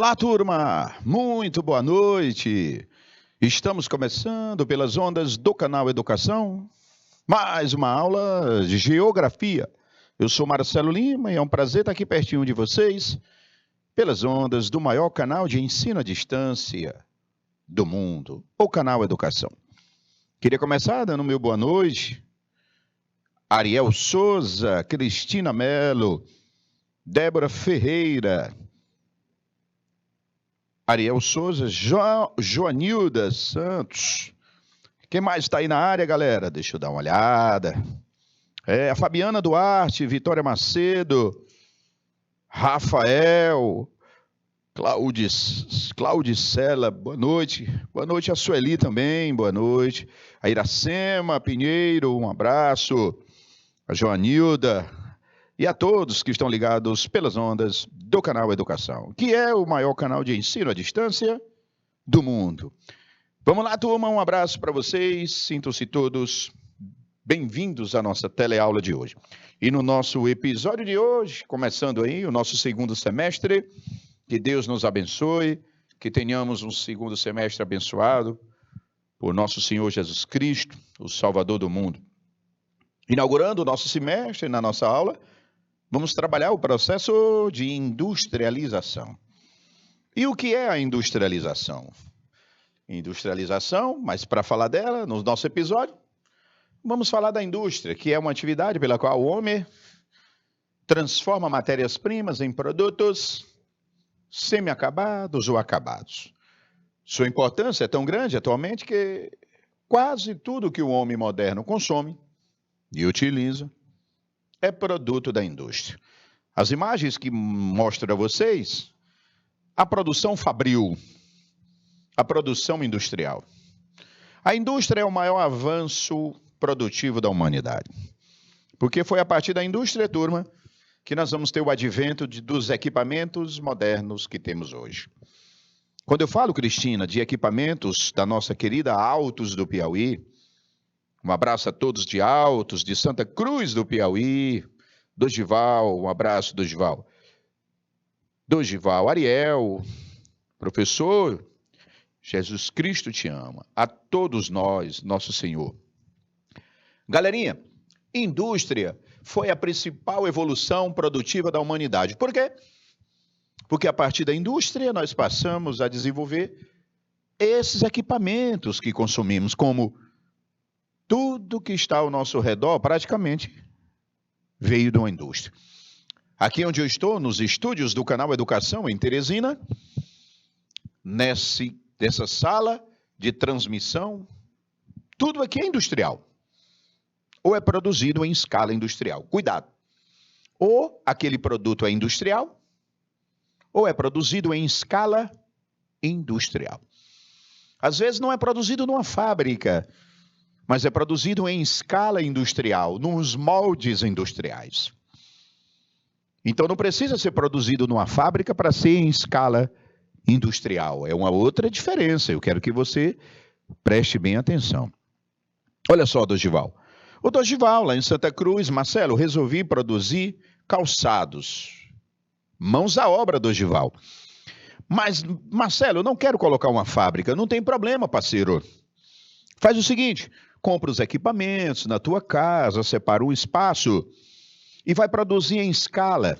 Olá, turma! Muito boa noite! Estamos começando pelas ondas do canal Educação, mais uma aula de Geografia. Eu sou Marcelo Lima e é um prazer estar aqui pertinho de vocês, pelas ondas do maior canal de ensino à distância do mundo, o canal Educação. Queria começar dando meu boa noite. Ariel Souza, Cristina Melo, Débora Ferreira, Ariel Souza, Joanilda Santos. Quem mais está aí na área, galera? Deixa eu dar uma olhada. A Fabiana Duarte, Vitória Macedo, Rafael, Claudicela, boa noite. Boa noite a Sueli também, boa noite. A Iracema Pinheiro, um abraço. A Joanilda e a todos que estão ligados pelas ondas do canal Educação, que é o maior canal de ensino à distância do mundo. Vamos lá, turma, um abraço para vocês, sintam-se todos bem-vindos à nossa teleaula de hoje. E no nosso episódio de hoje, começando aí o nosso segundo semestre, que Deus nos abençoe, que tenhamos um segundo semestre abençoado por nosso Senhor Jesus Cristo, o Salvador do mundo. Inaugurando o nosso semestre, na nossa aula, vamos trabalhar o processo de industrialização. E o que é a industrialização? Industrialização, mas para falar dela, no nosso episódio, vamos falar da indústria, que é uma atividade pela qual o homem transforma matérias-primas em produtos semi-acabados ou acabados. Sua importância é tão grande atualmente que quase tudo que o homem moderno consome e utiliza é produto da indústria. As imagens que mostro a vocês, a produção fabril, a produção industrial. A indústria é o maior avanço produtivo da humanidade. Porque foi a partir da indústria, turma, que nós vamos ter o advento dos equipamentos modernos que temos hoje. Quando eu falo, Cristina, de equipamentos da nossa querida Altos do Piauí, um abraço a todos de Altos, de Santa Cruz do Piauí, Dorival, um abraço, Dorival. Dorival, Ariel, professor, Jesus Cristo te ama, a todos nós, nosso Senhor. Galerinha, indústria foi a principal evolução produtiva da humanidade. Por quê? Porque a partir da indústria nós passamos a desenvolver esses equipamentos que consumimos, como tudo que está ao nosso redor, praticamente, veio de uma indústria. Aqui onde eu estou, nos estúdios do canal Educação, em Teresina, nessa sala de transmissão, tudo aqui é industrial. Ou é produzido em escala industrial. Cuidado. Ou aquele produto é industrial, ou é produzido em escala industrial. Às vezes não é produzido numa fábrica, mas é produzido em escala industrial, nos moldes industriais. Então não precisa ser produzido numa fábrica para ser em escala industrial. É uma outra diferença. Eu quero que você preste bem atenção. Olha só, Dorival. O Dorival, lá em Santa Cruz, Marcelo, resolvi produzir calçados. Mãos à obra, Dorival. Mas, Marcelo, eu não quero colocar uma fábrica. Não tem problema, parceiro. Faz o seguinte, compra os equipamentos na tua casa, separa um espaço e vai produzir em escala.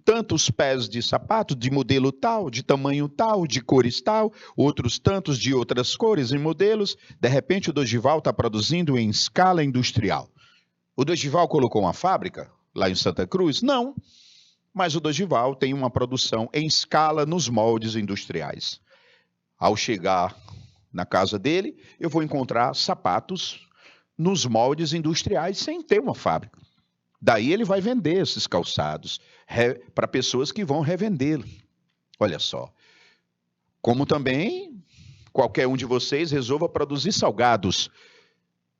Tantos pés de sapato de modelo tal, de tamanho tal, de cores tal, outros tantos de outras cores e modelos. De repente o Dorival está produzindo em escala industrial. O Dorival colocou uma fábrica lá em Santa Cruz? Não. Mas o Dorival tem uma produção em escala nos moldes industriais. Ao chegar na casa dele, eu vou encontrar sapatos nos moldes industriais sem ter uma fábrica. Daí ele vai vender esses calçados para pessoas que vão revendê-lo. Olha só. Como também qualquer um de vocês resolva produzir salgados.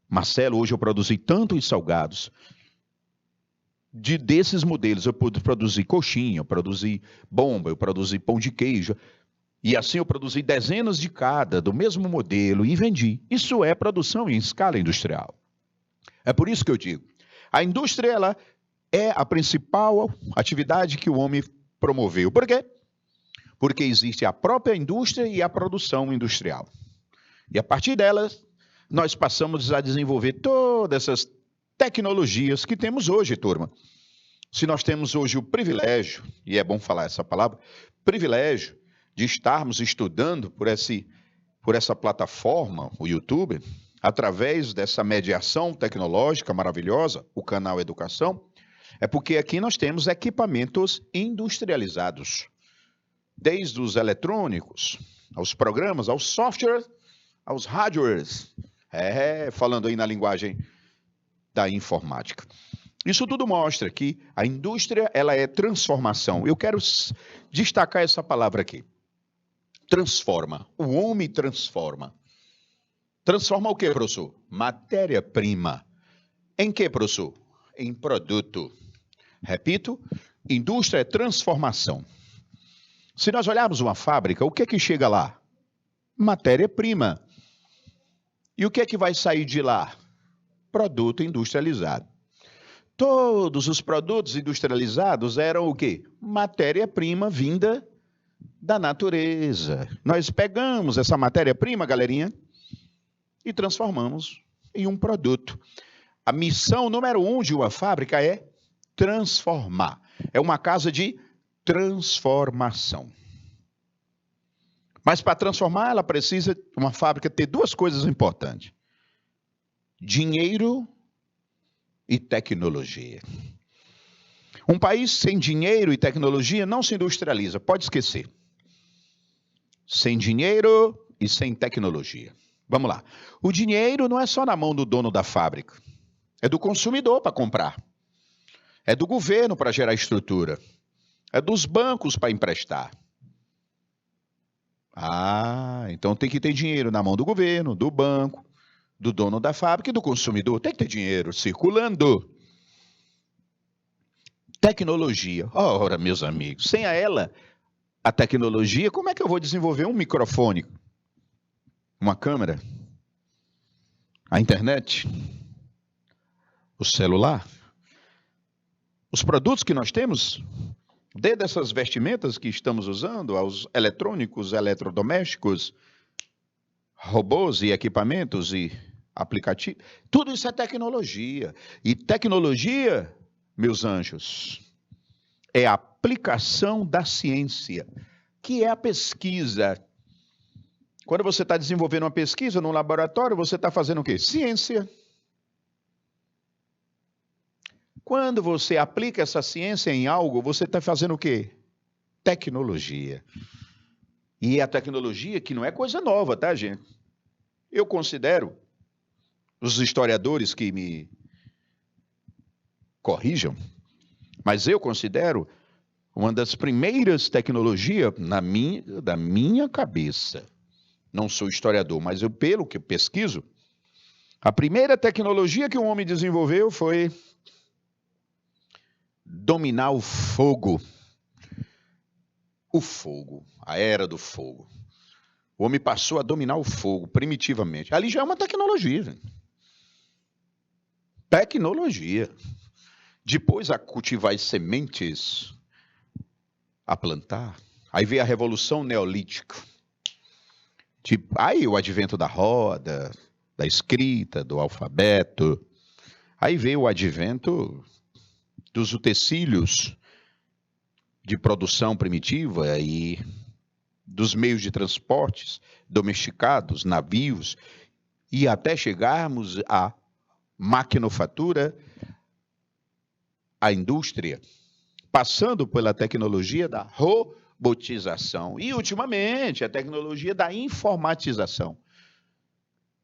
Marcelo, hoje eu produzi tantos salgados. Desses modelos, eu pude produzir coxinha, eu produzi bomba, eu produzi pão de queijo. E assim eu produzi dezenas de cada, do mesmo modelo, e vendi. Isso é produção em escala industrial. É por isso que eu digo, a indústria ela é a principal atividade que o homem promoveu. Por quê? porque existe a própria indústria e a produção industrial. E a partir delas, nós passamos a desenvolver todas essas tecnologias que temos hoje, turma. Se nós temos hoje o privilégio, e é bom falar essa palavra, privilégio de estarmos estudando por essa plataforma, o YouTube, através dessa mediação tecnológica maravilhosa, o canal Educação, é porque aqui nós temos equipamentos industrializados, desde os eletrônicos, aos programas, aos softwares, aos hardwares, falando aí na linguagem da informática. Isso tudo mostra que a indústria, ela é transformação. Eu quero destacar essa palavra aqui. Transforma. O homem transforma. Transforma o quê, professor? Matéria-prima. Em que, professor? Em produto. Repito, indústria é transformação. Se nós olharmos uma fábrica, o que é que chega lá? Matéria-prima. E o que é que vai sair de lá? Produto industrializado. Todos os produtos industrializados eram o quê? Matéria-prima vinda da natureza. Nós pegamos essa matéria-prima, galerinha, e transformamos em um produto. A missão número 1 de uma fábrica é transformar. É uma casa de transformação. Mas para transformar, ela precisa, uma fábrica, ter duas coisas importantes: dinheiro e tecnologia. Um país sem dinheiro e tecnologia não se industrializa, pode esquecer. Sem dinheiro e sem tecnologia. Vamos lá. O dinheiro não é só na mão do dono da fábrica. É do consumidor para comprar. É do governo para gerar estrutura. É dos bancos para emprestar. Então tem que ter dinheiro na mão do governo, do banco, do dono da fábrica e do consumidor. Tem que ter dinheiro circulando. Tecnologia. Ora, meus amigos, sem ela, a tecnologia, como é que eu vou desenvolver um microfone? Uma câmera? A internet? O celular? Os produtos que nós temos, desde essas vestimentas que estamos usando, aos eletrônicos, eletrodomésticos, robôs e equipamentos e aplicativos, tudo isso é tecnologia. E tecnologia, meus anjos, é a aplicação da ciência, que é a pesquisa. Quando você está desenvolvendo uma pesquisa no laboratório, você está fazendo o quê? Ciência. Quando você aplica essa ciência em algo, você está fazendo o quê? Tecnologia. E a tecnologia que não é coisa nova, tá, gente? Eu considero, os historiadores que me corrijam, mas eu considero uma das primeiras tecnologias da minha cabeça. Não sou historiador, mas pelo que eu pesquiso, a primeira tecnologia que o homem desenvolveu foi dominar o fogo. O fogo, a era do fogo. O homem passou a dominar o fogo primitivamente. Ali já é uma tecnologia. Gente. Tecnologia. Depois a cultivar as sementes, a plantar. Aí veio a Revolução Neolítica. Aí o advento da roda, da escrita, do alfabeto. Aí veio o advento dos utensílios de produção primitiva e dos meios de transportes domesticados, navios, e até chegarmos à maquinofatura, à indústria, passando pela tecnologia da robotização e, ultimamente, a tecnologia da informatização.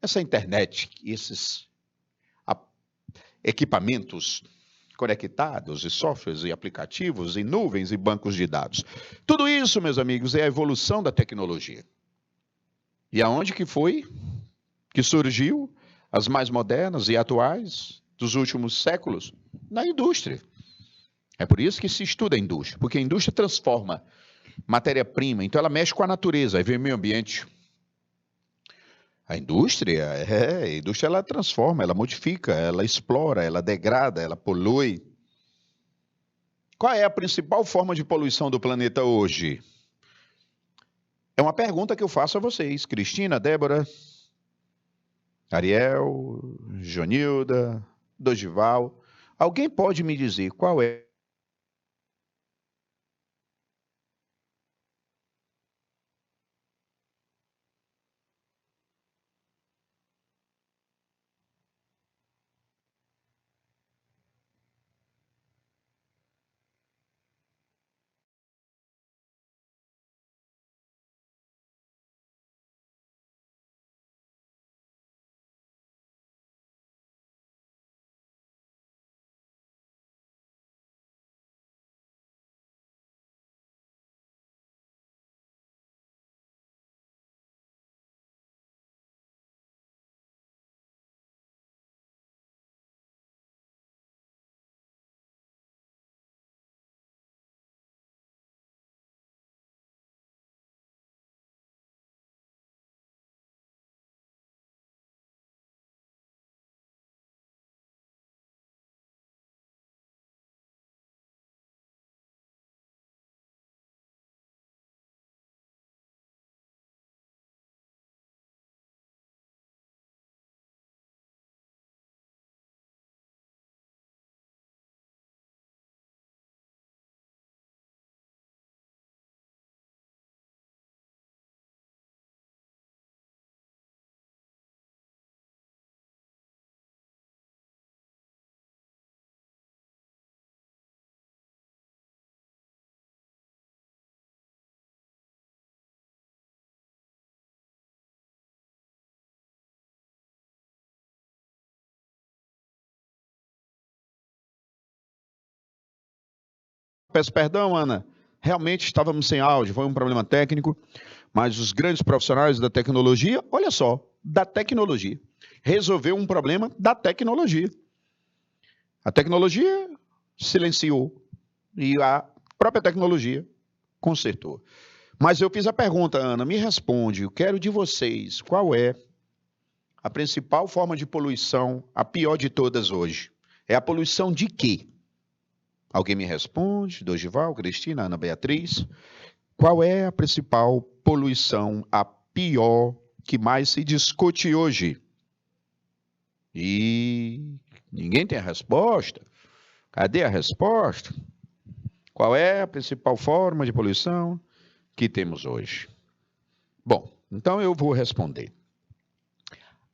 Essa internet, esses equipamentos conectados, e softwares, e aplicativos, e nuvens, e bancos de dados. Tudo isso, meus amigos, é a evolução da tecnologia. E aonde que foi que surgiu as mais modernas e atuais dos últimos séculos? Na indústria. É por isso que se estuda a indústria, porque a indústria transforma matéria-prima, então ela mexe com a natureza, aí vem o meio ambiente. A indústria, ela transforma, ela modifica, ela explora, ela degrada, ela polui. Qual é a principal forma de poluição do planeta hoje? É uma pergunta que eu faço a vocês. Cristina, Débora, Ariel, Jonilda, Dorival. Alguém pode me dizer qual é Peço perdão, Ana. Realmente estávamos sem áudio, foi um problema técnico, mas os grandes profissionais da tecnologia, olha só, da tecnologia, resolveu um problema da tecnologia. A tecnologia silenciou e a própria tecnologia consertou. Mas eu fiz a pergunta, Ana, me responde, eu quero de vocês, qual é a principal forma de poluição, a pior de todas hoje? É a poluição de quê? Alguém me responde? Dorival, Cristina, Ana Beatriz. Qual é a principal poluição, a pior, que mais se discute hoje? E ninguém tem a resposta. Cadê a resposta? Qual é a principal forma de poluição que temos hoje? Bom, então eu vou responder.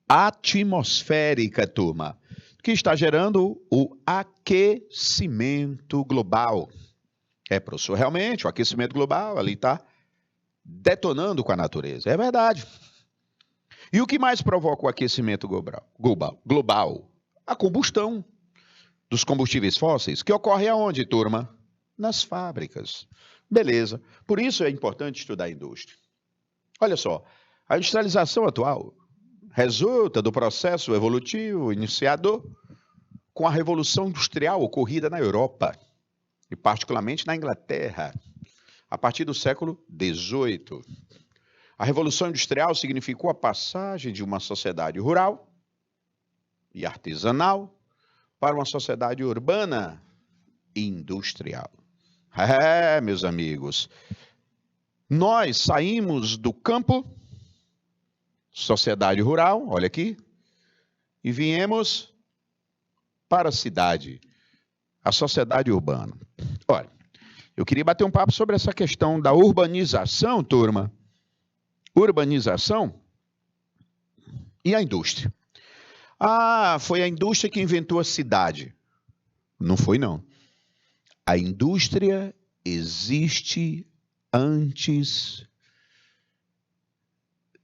Atmosférica, turma, que está gerando o aquecimento global. Professor, realmente, o aquecimento global ali está detonando com a natureza. É verdade. E o que mais provoca o aquecimento global? A combustão dos combustíveis fósseis, que ocorre aonde, turma? Nas fábricas. Beleza. Por isso é importante estudar a indústria. Olha só, a industrialização atual resulta do processo evolutivo iniciado com a Revolução Industrial ocorrida na Europa, e particularmente na Inglaterra, a partir do século XVIII. A Revolução Industrial significou a passagem de uma sociedade rural e artesanal para uma sociedade urbana e industrial. Meus amigos, nós saímos do campo, sociedade rural, olha aqui, e viemos para a cidade, a sociedade urbana. Olha, eu queria bater um papo sobre essa questão da urbanização, turma. Urbanização e a indústria. Foi a indústria que inventou a cidade. Não foi, não. A indústria existe antes.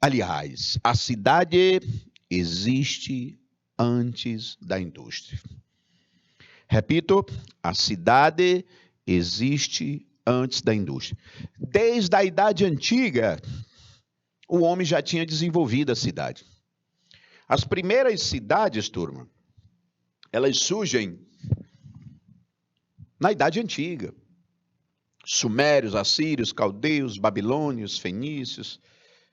Aliás, a cidade existe antes da indústria. Repito, a cidade existe antes da indústria. Desde a Idade Antiga, o homem já tinha desenvolvido a cidade. As primeiras cidades, turma, elas surgem na Idade Antiga. Sumérios, assírios, caldeus, babilônios, fenícios,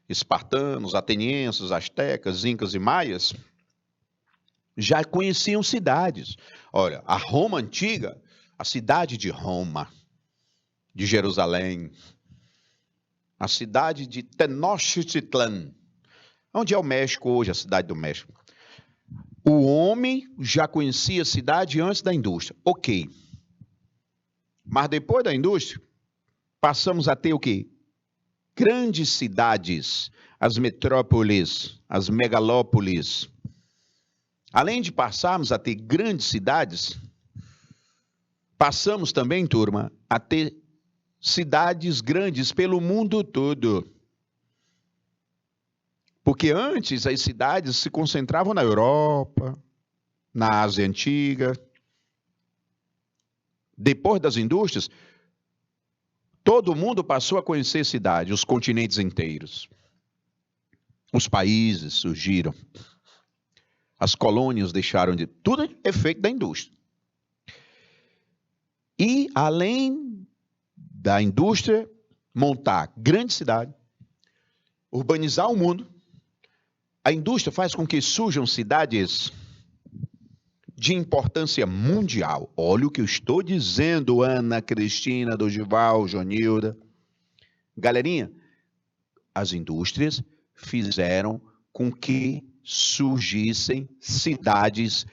espartanos, atenienses, astecas, incas e maias já conheciam cidades. Olha, a Roma antiga, a cidade de Roma, de Jerusalém, a cidade de Tenochtitlan. Onde é o México hoje, a cidade do México? O homem já conhecia a cidade antes da indústria. Ok. Mas depois da indústria, passamos a ter o quê? Grandes cidades, as metrópoles, as megalópolis. Além de passarmos a ter grandes cidades, passamos também, turma, a ter cidades grandes pelo mundo todo. Porque antes as cidades se concentravam na Europa, na Ásia Antiga. Depois das indústrias, todo mundo passou a conhecer cidade, os continentes inteiros. Os países surgiram. As colônias deixaram de... Tudo é efeito da indústria. E, além da indústria montar grande cidade, urbanizar o mundo, a indústria faz com que surjam cidades de importância mundial. Olha o que eu estou dizendo, Ana Cristina, Dorival, Joanilda. Galerinha, as indústrias fizeram com que surgissem cidades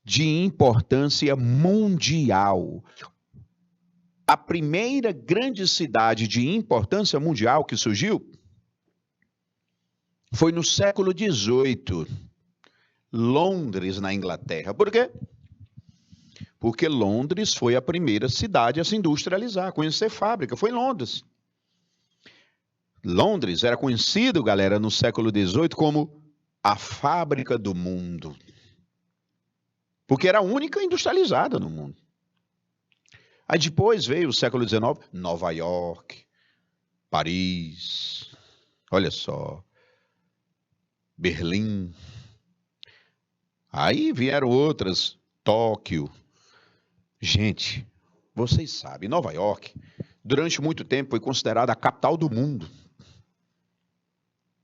de importância mundial. A primeira grande cidade de importância mundial que surgiu foi no século XVIII, Londres, na Inglaterra. Por quê? Porque Londres foi a primeira cidade a se industrializar, a conhecer fábrica, foi Londres. Londres era conhecido, galera, no século XVIII como a fábrica do mundo. Porque era a única industrializada no mundo. Aí depois veio o século XIX, Nova York, Paris, olha só, Berlim. Aí vieram outras, Tóquio. Gente, vocês sabem, Nova York, durante muito tempo foi considerada a capital do mundo.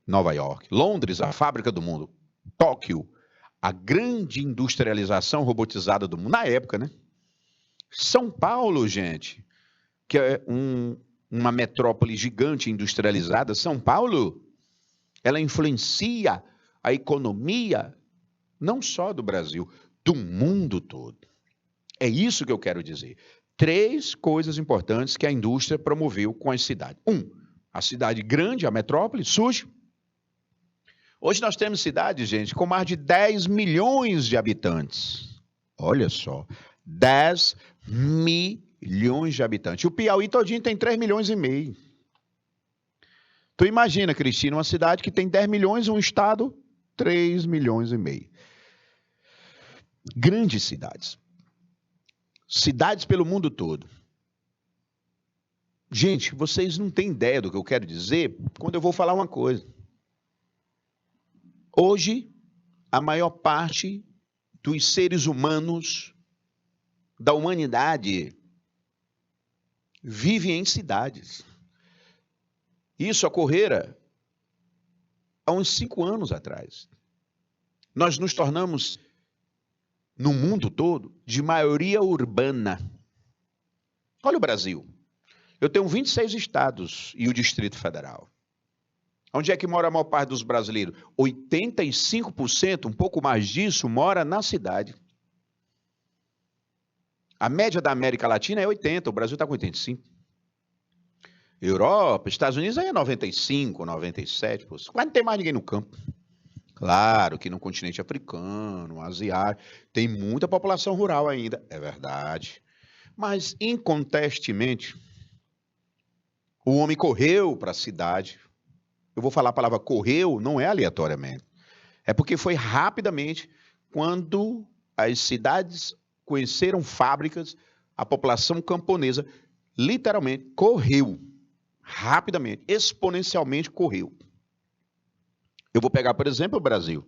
Nova York. Londres, a fábrica do mundo. Tóquio, a grande industrialização robotizada do mundo. Na época, né? São Paulo, gente, que é uma metrópole gigante industrializada. São Paulo, ela influencia a economia não só do Brasil, do mundo todo. É isso que eu quero dizer. 3 coisas importantes que a indústria promoveu com as cidades. 1, a cidade grande, a metrópole, surge. Hoje nós temos cidades, gente, com mais de 10 milhões de habitantes. Olha só, 10 milhões de habitantes. O Piauí todinho tem 3 milhões e meio. Tu imagina, Cristina, uma cidade que tem 10 milhões, um estado, 3 milhões e meio. Grandes cidades. Cidades pelo mundo todo. Gente, vocês não têm ideia do que eu quero dizer quando eu vou falar uma coisa. Hoje, a maior parte dos seres humanos da humanidade vive em cidades. Isso ocorrera há uns 5 anos atrás. Nós nos tornamos, no mundo todo, de maioria urbana. Olha o Brasil. Eu tenho 26 estados e o Distrito Federal. Onde é que mora a maior parte dos brasileiros? 85%, um pouco mais disso, mora na cidade. A média da América Latina é 80%, o Brasil está com 85%. Europa, Estados Unidos aí é 95%, 97%. Quase não tem mais ninguém no campo. Claro que no continente africano, asiático, tem muita população rural ainda, é verdade. Mas, incontestemente, o homem correu para a cidade. Eu vou falar a palavra correu, não é aleatoriamente. É porque foi rapidamente, quando as cidades conheceram fábricas, a população camponesa literalmente correu. Rapidamente, exponencialmente correu. Eu vou pegar, por exemplo, o Brasil.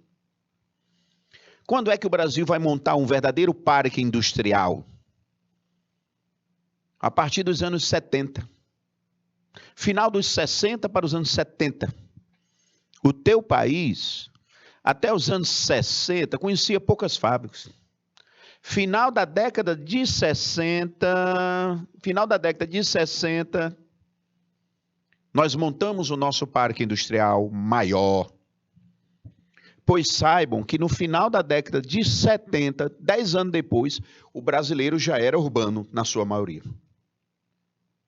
Quando é que o Brasil vai montar um verdadeiro parque industrial? A partir dos anos 70. Final dos 60 para os anos 70. O teu país, até os anos 60, conhecia poucas fábricas. Final da década de 60, Nós montamos o nosso parque industrial maior. Pois saibam que no final da década de 70, 10 anos depois, o brasileiro já era urbano, na sua maioria.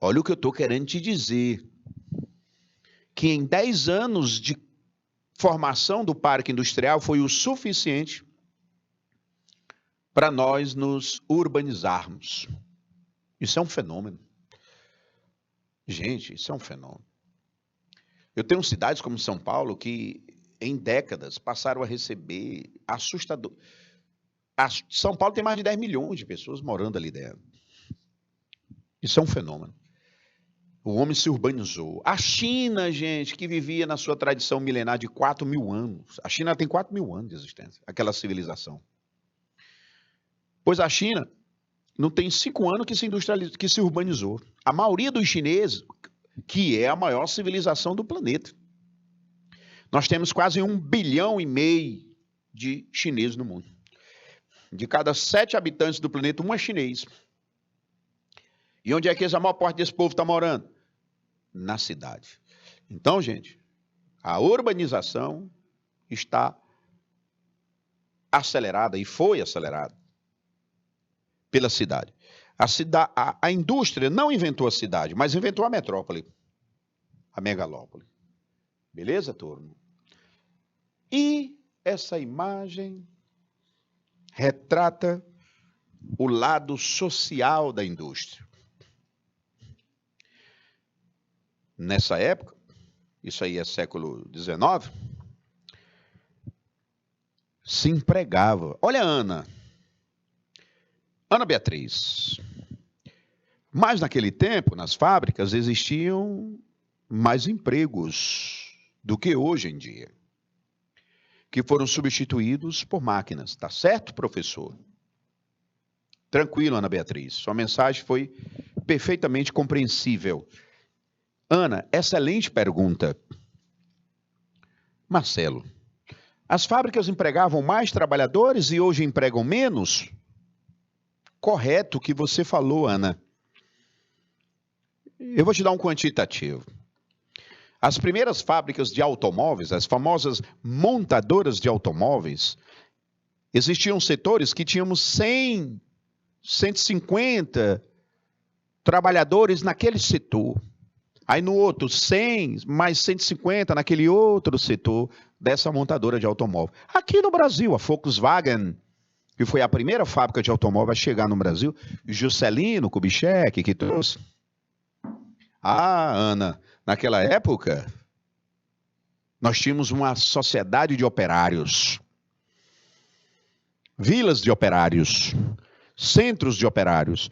Olha o que eu estou querendo te dizer. Que em 10 anos de formação do parque industrial foi o suficiente para nós nos urbanizarmos. Isso é um fenômeno. Gente, isso é um fenômeno. Eu tenho cidades como São Paulo que em décadas passaram a receber assustador. São Paulo tem mais de 10 milhões de pessoas morando ali dentro. Isso é um fenômeno. O homem se urbanizou. A China, gente, que vivia na sua tradição milenar de 4.000 anos. A China tem 4.000 anos de existência, aquela civilização. Pois a China não tem 5 anos que se urbanizou. A maioria dos chineses, que é a maior civilização do planeta. Nós temos quase 1,5 bilhão de chineses no mundo. De cada 7 habitantes do planeta, 1 é chinês. E onde é que a maior parte desse povo está morando? Na cidade. Então, gente, a urbanização está acelerada e foi acelerada pela cidade. A indústria não inventou a cidade, mas inventou a metrópole, a megalópole. Beleza, turma? E essa imagem retrata o lado social da indústria. Nessa época, isso aí é século XIX, se empregava. Olha a Ana Beatriz. Mas naquele tempo, nas fábricas, existiam mais empregos do que hoje em dia, que foram substituídos por máquinas. Tá certo, professor? Tranquilo, Ana Beatriz. Sua mensagem foi perfeitamente compreensível. Ana, excelente pergunta. Marcelo, as fábricas empregavam mais trabalhadores e hoje empregam menos? Correto o que você falou, Ana. Eu vou te dar um quantitativo. As primeiras fábricas de automóveis, as famosas montadoras de automóveis, existiam setores que tínhamos 100, 150 trabalhadores naquele setor. Aí no outro, 100, mais 150 naquele outro setor dessa montadora de automóvel. Aqui no Brasil, a Volkswagen, que foi a primeira fábrica de automóvel a chegar no Brasil, Juscelino Kubitschek, que trouxe. Ah, Ana, naquela época, nós tínhamos uma sociedade de operários, vilas de operários, centros de operários,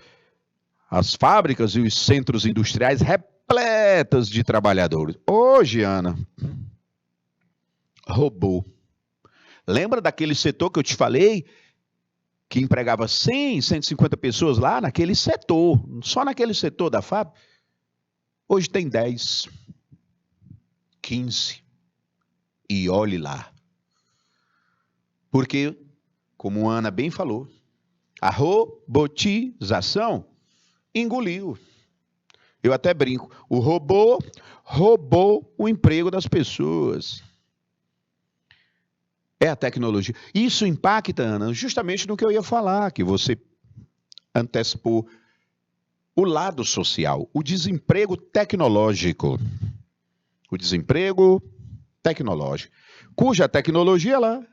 as fábricas e os centros industriais repletas de trabalhadores. Hoje, Ana, robô. Lembra daquele setor que eu te falei, que empregava 100, 150 pessoas lá naquele setor, só naquele setor da fábrica? Hoje tem 10, 15, e olhe lá. Porque, como a Ana bem falou, a robotização engoliu. Eu até brinco, o robô roubou o emprego das pessoas. É a tecnologia. Isso impacta, Ana, justamente no que eu ia falar, que você antecipou. O lado social, o desemprego tecnológico. O desemprego tecnológico, cuja tecnologia ela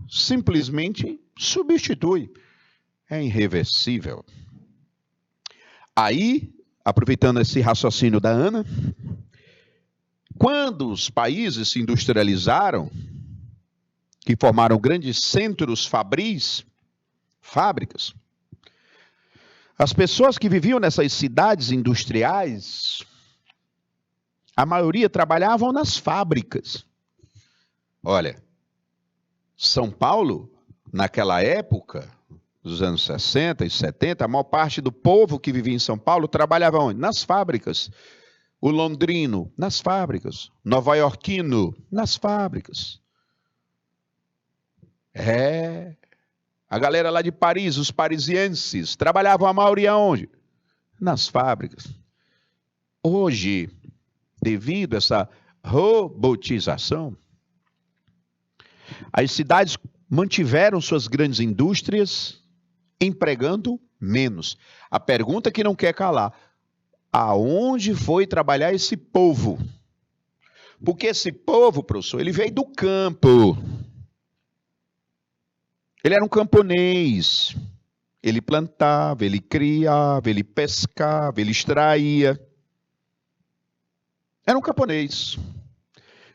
simplesmente substitui. É irreversível. Aí, aproveitando esse raciocínio da Ana, quando os países se industrializaram, que formaram grandes centros fabris, fábricas, as pessoas que viviam nessas cidades industriais, a maioria trabalhavam nas fábricas. Olha, São Paulo, naquela época, dos anos 60 e 70, a maior parte do povo que vivia em São Paulo trabalhava onde? Nas fábricas. O londrino, nas fábricas. Nova-iorquino, nas fábricas. A galera lá de Paris, os parisienses, trabalhavam a maioria onde? Nas fábricas. Hoje, devido a essa robotização, as cidades mantiveram suas grandes indústrias empregando menos. A pergunta que não quer calar: aonde foi trabalhar esse povo? Porque esse povo, professor, ele veio do campo. Ele era um camponês. Ele plantava, ele criava, ele pescava, ele extraía. Era um camponês.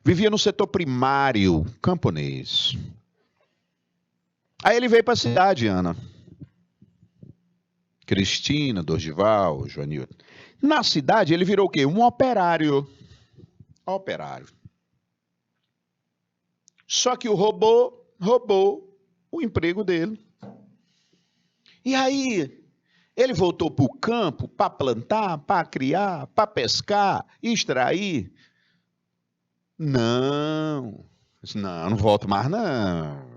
Vivia no setor primário, camponês. Aí ele veio para a cidade, Ana. Cristina, Dorival, Joanildo. Na cidade ele virou o quê? Um operário. Operário. Só que o robô roubou o emprego dele. E aí ele voltou para o campo para plantar, para criar, para pescar, extrair. Não, não volto mais não.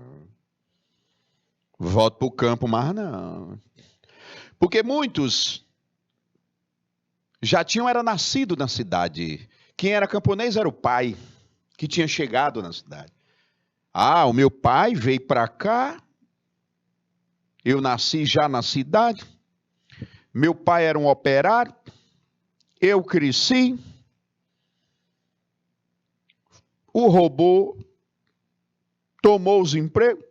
Volto para o campo mais não. Porque muitos já era nascido na cidade. Quem era camponês era o pai, que tinha chegado na cidade. Ah, o meu pai veio para cá, eu nasci já na cidade, meu pai era um operário, eu cresci, o robô tomou os empregos,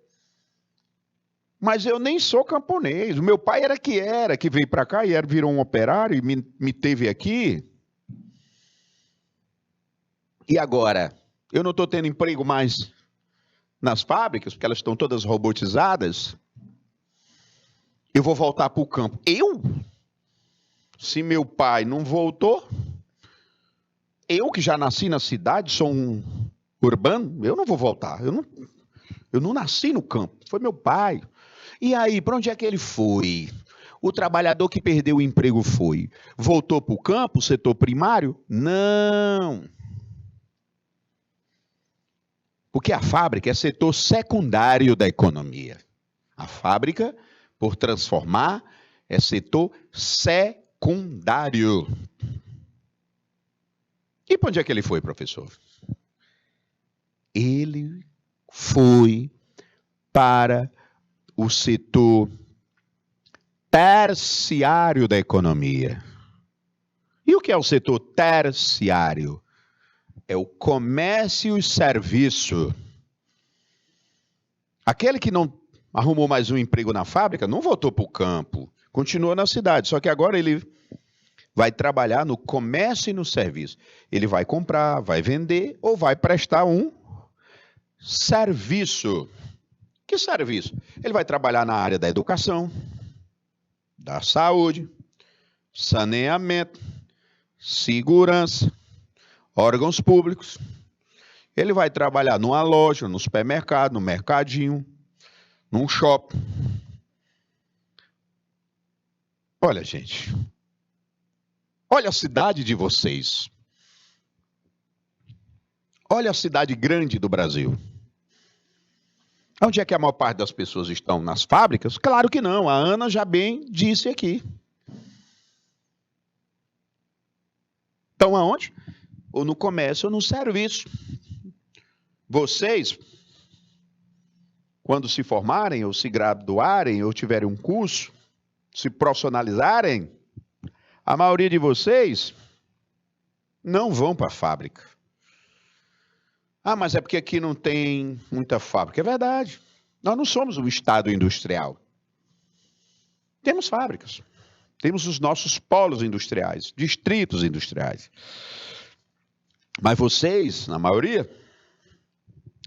mas eu nem sou camponês. O meu pai era, que veio para cá e virou um operário e me teve aqui. E agora? Eu não estou tendo emprego mais nas fábricas, porque elas estão todas robotizadas. Eu vou voltar para o campo. Eu? Se meu pai não voltou, eu que já nasci na cidade, sou um urbano, eu não vou voltar. Eu não nasci no campo, foi meu pai. E aí, para onde é que ele foi? O trabalhador que perdeu o emprego foi? Voltou para o campo, setor primário? Não. Porque a fábrica é setor secundário da economia. A fábrica, por transformar, é setor secundário. E para onde é que ele foi, professor? Ele foi para o setor terciário da economia. E o que é o setor terciário? É o comércio e serviço. Aquele que não arrumou mais um emprego na fábrica não voltou para o campo, continuou na cidade, só que agora ele vai trabalhar no comércio e no serviço. Ele vai comprar, vai vender ou vai prestar um serviço. Que serviço? Ele vai trabalhar na área da educação, da saúde, saneamento, segurança, órgãos públicos. Ele vai trabalhar numa loja, no supermercado, no mercadinho, num shopping. Olha, gente. Olha a cidade de vocês. Olha a cidade grande do Brasil. Onde é que a maior parte das pessoas estão? Nas fábricas? Claro que não. A Ana já bem disse aqui. Estão aonde? Ou no comércio ou no serviço. Vocês, quando se formarem, ou se graduarem, ou tiverem um curso, se profissionalizarem, a maioria de vocês não vão para a fábrica. Ah, mas é porque aqui não tem muita fábrica. É verdade. Nós não somos um estado industrial. Temos fábricas. Temos os nossos polos industriais, distritos industriais. Mas vocês, na maioria,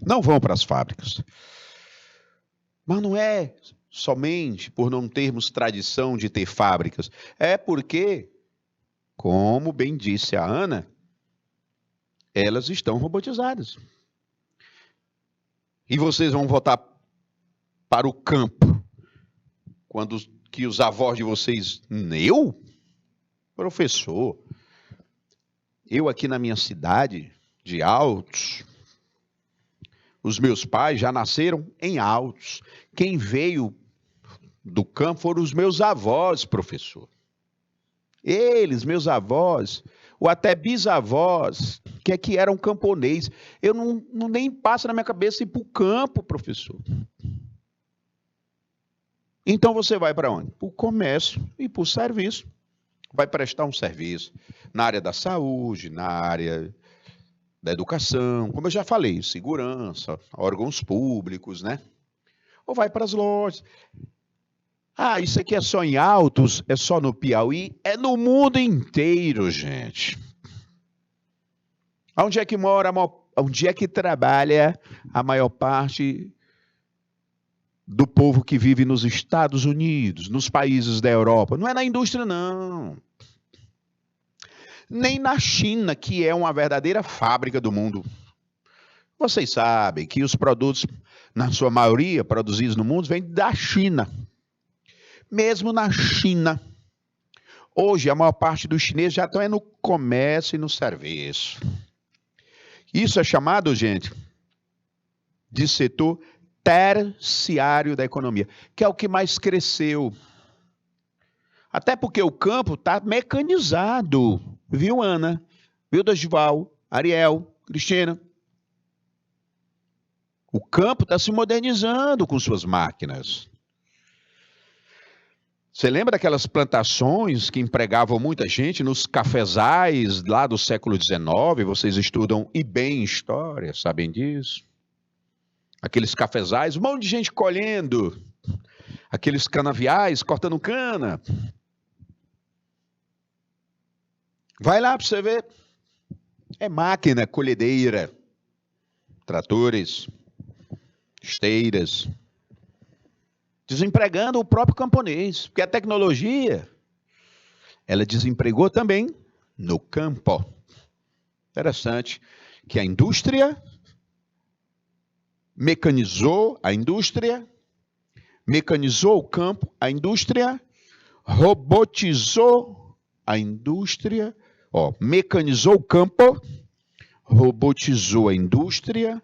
não vão para as fábricas. Mas não é somente por não termos tradição de ter fábricas. É porque, como bem disse a Ana, elas estão robotizadas. E vocês vão voltar para o campo quando que os avós de vocês... Eu? Professor, eu aqui na minha cidade de Altos, os meus pais já nasceram em Altos. Quem veio do campo foram os meus avós, professor. Eles, meus avós, ou até bisavós, que eram camponês. Eu nem passa na minha cabeça ir para o campo, professor. Então você vai para onde? Para o comércio e para o serviço. Vai prestar um serviço na área da saúde, na área da educação, como eu já falei, segurança, órgãos públicos, né? Ou vai para as lojas. Ah, isso aqui é só em Altos, é só no Piauí, é no mundo inteiro, gente. Onde é que mora, onde é que trabalha a maior parte do povo que vive nos Estados Unidos, nos países da Europa? Não é na indústria, não. Nem na China, que é uma verdadeira fábrica do mundo. Vocês sabem que os produtos, na sua maioria, produzidos no mundo, vêm da China. Mesmo na China, hoje a maior parte dos chineses já estão no comércio e no serviço. Isso é chamado, gente, de setor terciário da economia, que é o que mais cresceu. Até porque o campo está mecanizado. Viu, Ana? Viu, Dosval? Ariel? Cristina? O campo está se modernizando com suas máquinas. Você lembra daquelas plantações que empregavam muita gente nos cafezais lá do século XIX? Vocês estudam e bem história, sabem disso? Aqueles cafezais, um monte de gente colhendo. Aqueles canaviais cortando cana. Vai lá para você ver. É máquina colhedeira, tratores, esteiras. Desempregando o próprio camponês, porque a tecnologia, ela desempregou também no campo. Interessante que a indústria mecanizou mecanizou o campo, a indústria robotizou a indústria, mecanizou o campo, robotizou a indústria,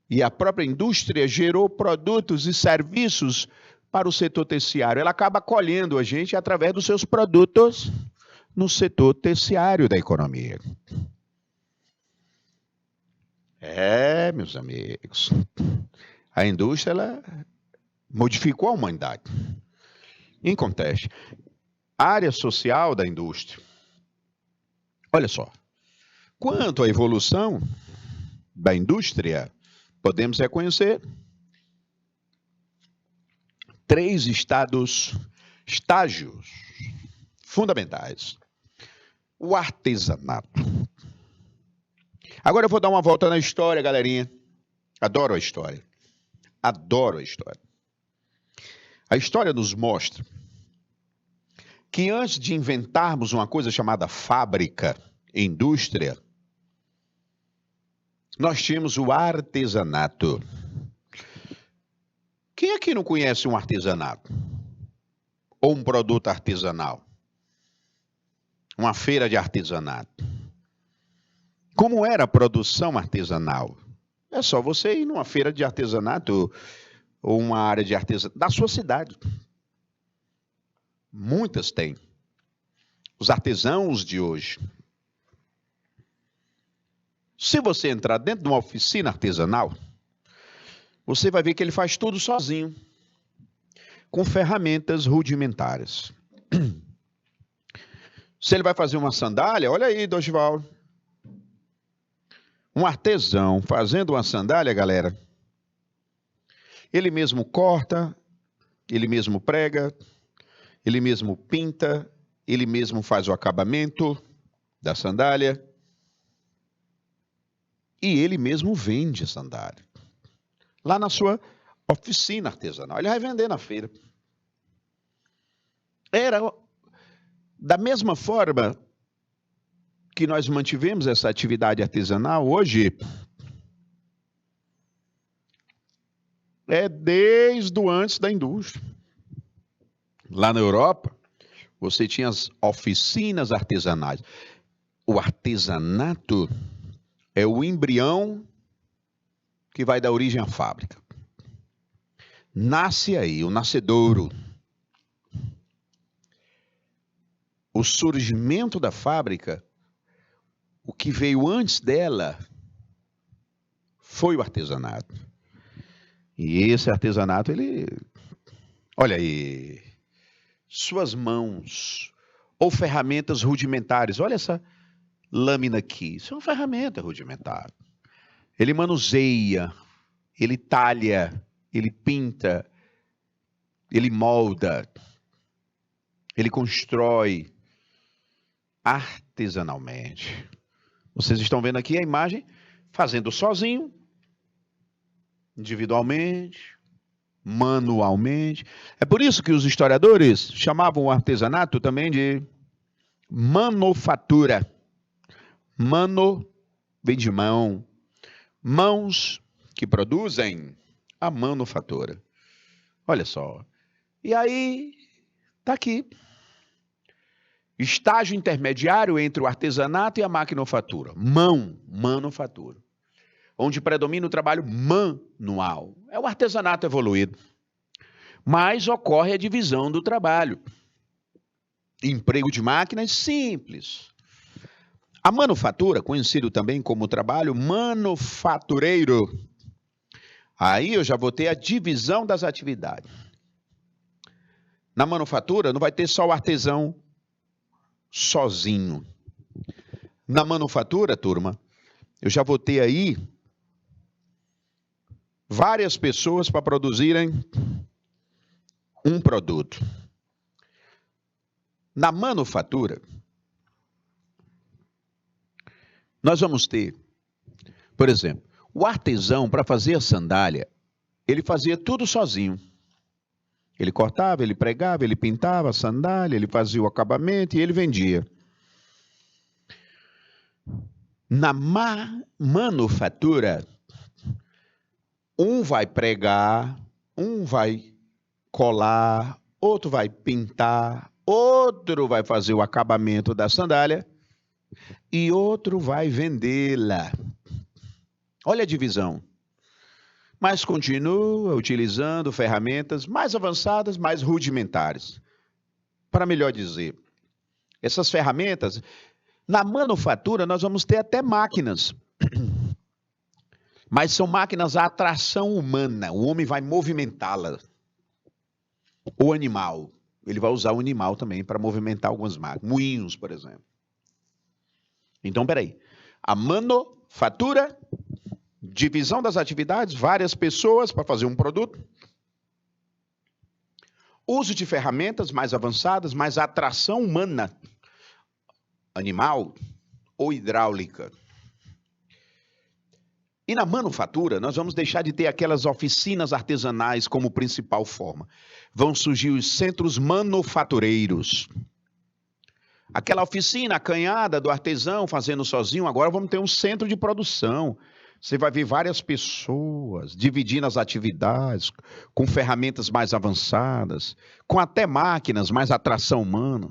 e a própria indústria gerou produtos e serviços para o setor terciário. Ela acaba acolhendo a gente através dos seus produtos no setor terciário da economia. Meus amigos, a indústria ela modificou a humanidade. Em contexto, a área social da indústria. Olha só, quanto à evolução da indústria, podemos reconhecer 3 estágios fundamentais. O artesanato. Agora eu vou dar uma volta na história, galerinha. Adoro a história. Adoro a história. A história nos mostra que antes de inventarmos uma coisa chamada fábrica, indústria, nós tínhamos o artesanato. Quem aqui não conhece um artesanato? Ou um produto artesanal? Uma feira de artesanato. Como era a produção artesanal? É só você ir numa feira de artesanato ou uma área de artesanato da sua cidade. Muitas têm. Os artesãos de hoje. Se você entrar dentro de uma oficina artesanal, você vai ver que ele faz tudo sozinho, com ferramentas rudimentares. Se ele vai fazer uma sandália, olha aí, Dosval. Um artesão fazendo uma sandália, galera, ele mesmo corta, ele mesmo prega, ele mesmo pinta, ele mesmo faz o acabamento da sandália e ele mesmo vende a sandália. Lá na sua oficina artesanal. Ele vai vender na feira. Era da mesma forma que nós mantivemos essa atividade artesanal, hoje é desde o antes da indústria. Lá na Europa, você tinha as oficinas artesanais. O artesanato é o embrião que vai dar origem à fábrica. Nasce aí, o nascedouro. o surgimento da fábrica, o que veio antes dela foi o artesanato. E esse artesanato, olha aí, suas mãos ou ferramentas rudimentares. Olha essa lâmina aqui, isso é uma ferramenta rudimentar. Ele manuseia, ele talha, ele pinta, ele molda, ele constrói artesanalmente. Vocês estão vendo aqui a imagem fazendo sozinho, individualmente, manualmente. É por isso que os historiadores chamavam o artesanato também de manufatura. Mano vem de mão. Mãos que produzem a manufatura. Olha só. E aí, está aqui. Estágio intermediário entre o artesanato e a maquinofatura. Manufatura. Onde predomina o trabalho manual. É o artesanato evoluído. Mas ocorre a divisão do trabalho. Emprego de máquinas simples. A manufatura, conhecido também como trabalho manufatureiro. Aí eu já vou ter a divisão das atividades. Na manufatura não vai ter só o artesão sozinho. Na manufatura, turma, eu já vou ter aí várias pessoas para produzirem um produto. Na manufatura, nós vamos ter, por exemplo, o artesão para fazer a sandália, ele fazia tudo sozinho. Ele cortava, ele pregava, ele pintava a sandália, ele fazia o acabamento e ele vendia. Na manufatura, um vai pregar, um vai colar, outro vai pintar, outro vai fazer o acabamento da sandália e outro vai vendê-la. Olha a divisão. Mas continua utilizando ferramentas mais avançadas, mais rudimentares. Para melhor dizer, essas ferramentas, na manufatura nós vamos ter até máquinas. Mas são máquinas à atração humana. O homem vai movimentá-la. O animal. Ele vai usar o animal também para movimentar algumas máquinas. Moinhos, por exemplo. Então, peraí. A manufatura, divisão das atividades, várias pessoas para fazer um produto. Uso de ferramentas mais avançadas, mais atração humana. Animal ou hidráulica. E na manufatura, nós vamos deixar de ter aquelas oficinas artesanais como principal forma. Vão surgir os centros manufatureiros. Aquela oficina acanhada do artesão fazendo sozinho, agora vamos ter um centro de produção. Você vai ver várias pessoas dividindo as atividades, com ferramentas mais avançadas, com até máquinas, mais atração humana.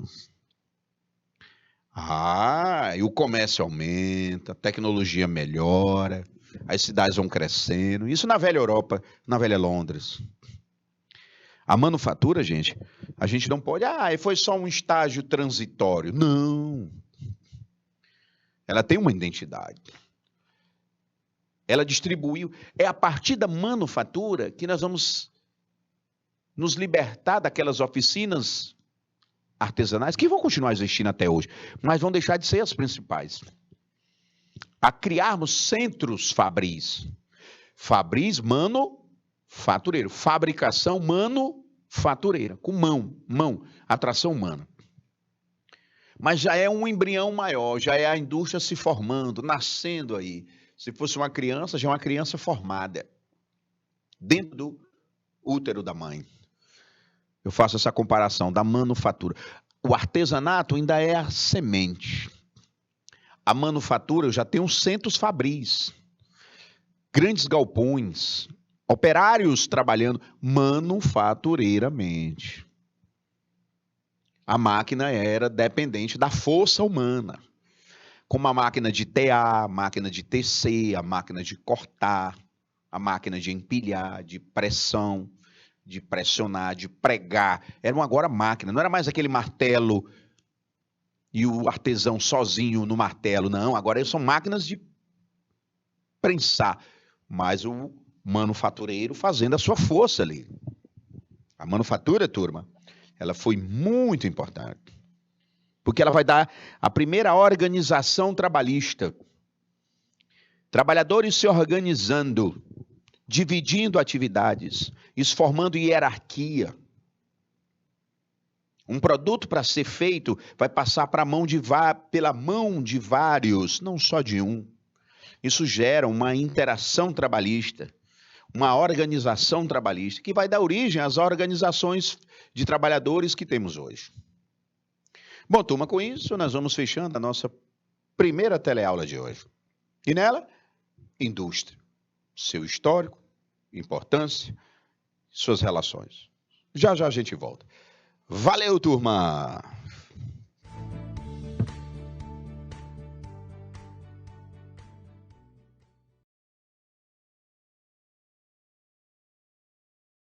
E o comércio aumenta, a tecnologia melhora. As cidades vão crescendo. Isso na velha Europa, na velha Londres. A manufatura, gente, a gente não pode... foi só um estágio transitório. Não. Ela tem uma identidade. Ela distribuiu. É a partir da manufatura que nós vamos nos libertar daquelas oficinas artesanais que vão continuar existindo até hoje, mas vão deixar de ser as principais. A criarmos centros fabris. Fabris manufatureiro. Fabricação manufatureira. Com mão, atração humana. Mas já é um embrião maior, já é a indústria se formando, nascendo aí. Se fosse uma criança, já é uma criança formada. Dentro do útero da mãe. Eu faço essa comparação da manufatura. O artesanato ainda é a semente. A manufatura já tem os centros fabris, grandes galpões, operários trabalhando manufatureiramente. A máquina era dependente da força humana, como a máquina de tear, a máquina de tecer, a máquina de cortar, a máquina de empilhar, de pressão, de pressionar, de pregar. Eram agora máquinas, não era mais aquele martelo e o artesão sozinho no martelo. Não, agora são máquinas de prensar, mas o manufatureiro fazendo a sua força ali. A manufatura, turma, ela foi muito importante, porque ela vai dar a primeira organização trabalhista. Trabalhadores se organizando, dividindo atividades, isso formando hierarquia. Um produto para ser feito vai passar pela mão de vários, não só de um. Isso gera uma interação trabalhista, uma organização trabalhista, que vai dar origem às organizações de trabalhadores que temos hoje. Bom, turma, com isso nós vamos fechando a nossa primeira teleaula de hoje. E nela, indústria, seu histórico, importância, suas relações. Já já a gente volta. Valeu, turma!